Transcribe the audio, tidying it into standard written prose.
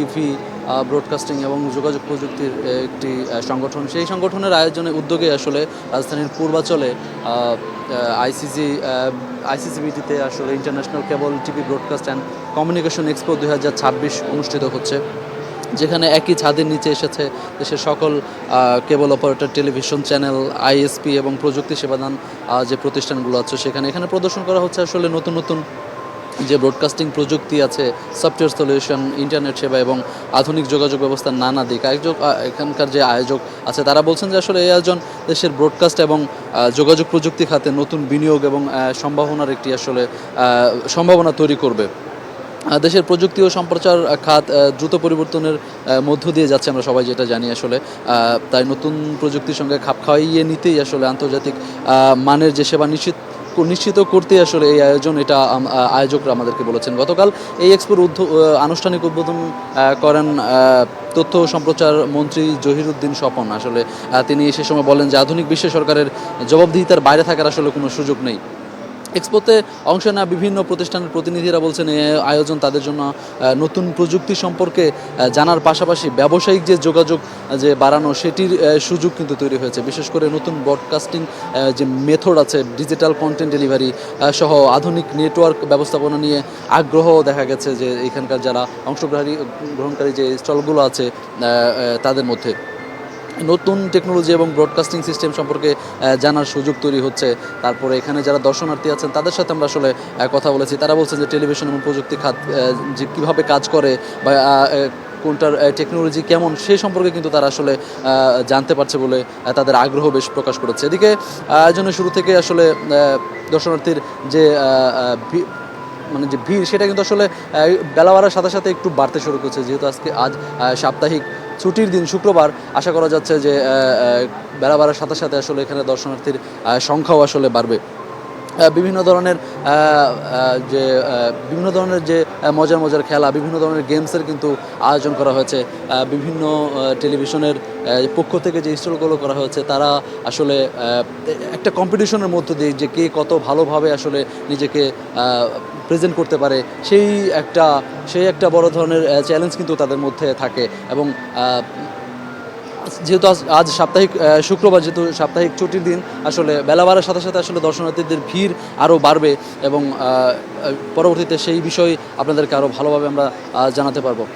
TV broadcasting এবং যোগাযোগ প্রযুক্তির একটি সংগঠন। সেই সংগঠনের আয়োজনে উদ্যোগে আসলে রাজধানীর পূর্বাচলে আইসিসিবিটিতে আসলে international cable TV broadcast and communication expo 2026 অনুষ্ঠিত হচ্ছে, যেখানে একই ছাদের নিচে এসেছে দেশের সকল কেবল অপারেটর, টেলিভিশন চ্যানেল, আইএসপি এবং প্রযুক্তি সেবাদান যে প্রতিষ্ঠানগুলো আছে এখানে প্রদর্শন করা হচ্ছে আসলে নতুন নতুন যে ব্রডকাস্টিং প্রযুক্তি আছে, সফটওয়্যার সলিউশন, ইন্টারনেট সেবা এবং আধুনিক যোগাযোগ ব্যবস্থার নানা দিক। এখানকার যে আয়োজক আছে তারা বলছেন যে আসলে এই আয়োজন দেশের ব্রডকাস্ট এবং যোগাযোগ প্রযুক্তি খাতে নতুন বিনিয়োগ এবং সম্ভাবনার একটি আসলে সম্ভাবনা তৈরি করবে। দেশের প্রযুক্তি ও সম্প্রচার খাত দ্রুত পরিবর্তনের মধ্য দিয়ে যাচ্ছে, আমরা সবাই যেটা জানি আসলে। তাই নতুন প্রযুক্তির সঙ্গে খাপ খাইয়ে নিতেই আসলে আন্তর্জাতিক মানের যে সেবা নিশ্চিত করতে আসলে এই আয়োজন, এটা আয়োজকরা আমাদেরকে বলেছেন। গতকাল এই এক্সপোর আনুষ্ঠানিক উদ্বোধন করেন তথ্য ও সম্প্রচার মন্ত্রী জহিরুদ্দিন স্বপন। আসলে তিনি সে সময় বলেন যে আধুনিক বিশ্বে সরকারের জবাবদিহিতার বাইরে থাকার আসলে কোনো সুযোগ নেই। এক্সপোতে অংশ নেওয়া বিভিন্ন প্রতিষ্ঠানের প্রতিনিধিরা বলছেন এই আয়োজন তাদের জন্য নতুন প্রযুক্তি সম্পর্কে জানার পাশাপাশি ব্যবসায়িক যে যোগাযোগ যে বাড়ানো সেটির সুযোগ কিন্তু তৈরি হয়েছে। বিশেষ করে নতুন ব্রডকাস্টিং যে মেথড আছে, ডিজিটাল কন্টেন্ট ডেলিভারি সহ আধুনিক নেটওয়ার্ক ব্যবস্থাপনা নিয়ে আগ্রহ দেখা গেছে যে এখানকার যারা গ্রহণকারী যে স্টলগুলো আছে তাদের মধ্যে। নতুন টেকনোলজি এবং ব্রডকাস্টিং সিস্টেম সম্পর্কে জানার সুযোগ তৈরি হচ্ছে। তারপরে এখানে যারা দর্শনার্থী আছেন তাদের সাথে আমরা আসলে কথা বলেছি। তারা বলছেন যে টেলিভিশন এবং প্রযুক্তি খাত যে কীভাবে কাজ করে বা কোনটার টেকনোলজি কেমন সেই সম্পর্কে কিন্তু তারা আসলে জানতে পারছে বলে তাদের আগ্রহ বেশ প্রকাশ করেছে। এদিকে আয়োজনের শুরু থেকে আসলে দর্শনার্থীর যে যে ভিড় সেটা কিন্তু আসলে বেলা বাড়ার সাথে সাথে একটু বাড়তে শুরু করছে, যেহেতু আজ সাপ্তাহিক ছুটির দিন শুক্রবার। আশা করা যাচ্ছে যে বেলা বাড়ার সাথে সাথে আসলে এখানে দর্শনার্থীর সংখ্যাও আসলে বাড়বে। বিভিন্ন ধরনের যে মজার খেলা, বিভিন্ন ধরনের গেমসের কিন্তু আয়োজন করা হয়েছে। বিভিন্ন টেলিভিশনের পক্ষ থেকে যে স্টলগুলো করা হয়েছে তারা আসলে একটা কম্পিটিশনের মধ্য দিয়ে যে কে কত ভালোভাবে আসলে নিজেকে প্রেজেন্ট করতে পারে সেই একটা বড় ধরনের চ্যালেঞ্জ কিন্তু তাদের মধ্যে থাকে। এবং যেহেতু আজ শুক্রবার, যেহেতু সাপ্তাহিক ছুটির দিন, আসলে বেলা বাড়ার সাথে সাথে আসলে দর্শনার্থীদের ভিড় আরও বাড়বে এবং পরবর্তীতে সেই বিষয় আপনাদেরকে আরও ভালোভাবে আমরা জানাতে পারবো।